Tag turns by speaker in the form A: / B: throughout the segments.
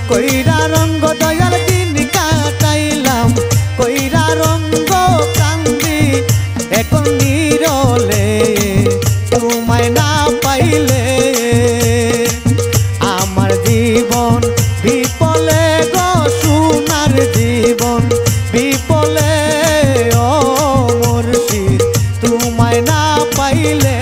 A: কইরা রঙ্গ দয়াল দিন কাটাইলাম কইরা রঙ্গ কান্দি এখন নিরলে তোমায় না পাইলে আমার জীবন বিপলে গো সোনার জীবন বিপলে ও মুর্শিদ তোমায় না পাইলে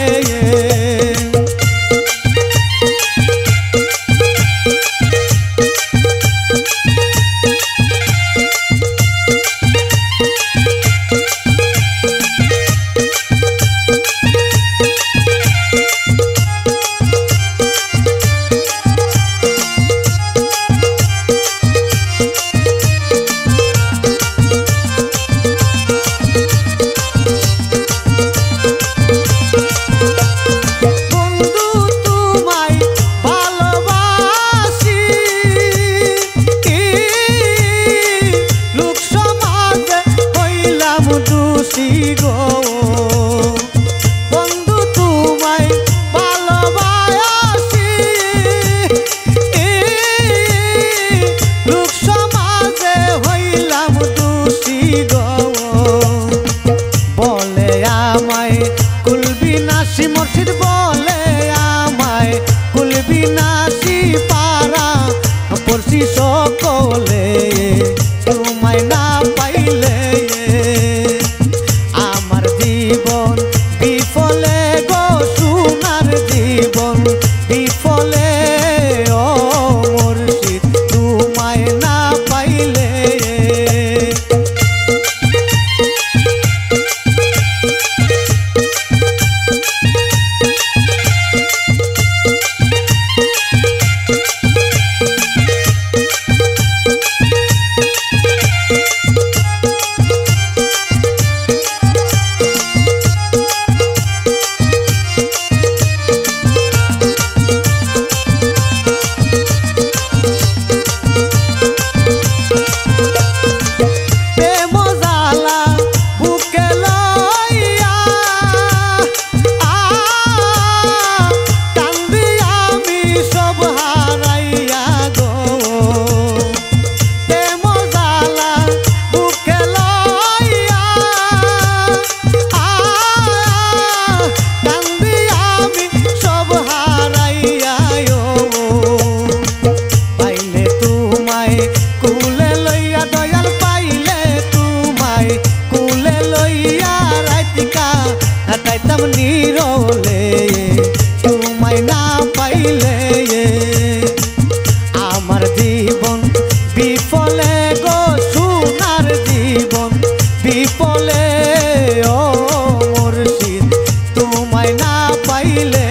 A: বন্ধু তোমায় ভালোবাসি লোক সমাজে হইলাম দোষী গো বলে আমায় কুলবিনাশী মুর্শিদ বলে আমায় কুলবিনাশী পারা পড়ছি সকলে তোমায় না পাইলে জীবন বিফলে গো সোনার জীবন বিফলে ও মুর্শিদ তোমায় না পাইলে তাইতাম নিরলে তোমায় না পাইলে আমার জীবন বিফলে গো সোনার জীবন বিফলে ও মুর্শিদ তোমায় না পাইলে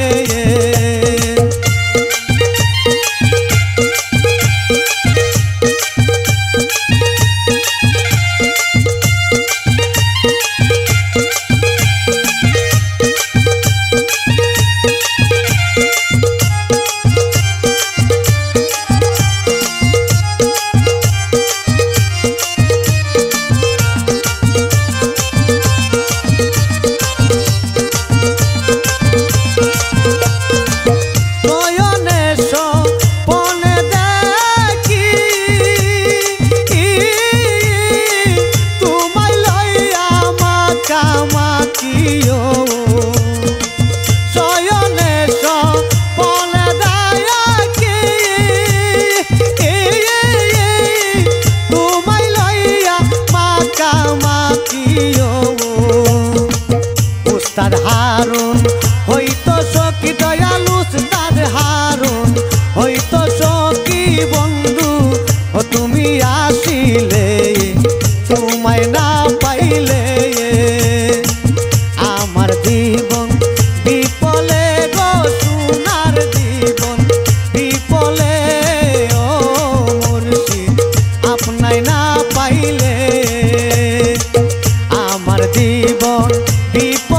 A: উস্তাদ হারুন হইতো সখী দয়ালু উস্তাদ হারুন হইতো সখী বন্ধু ও তুমি আসিলে তোমায় না পাইলে আমার জীবন বিফলে গো সোনার জীবন বিফলে ও মুর্শিদ আপনায় না পাইলে আমার জীবন বিফলে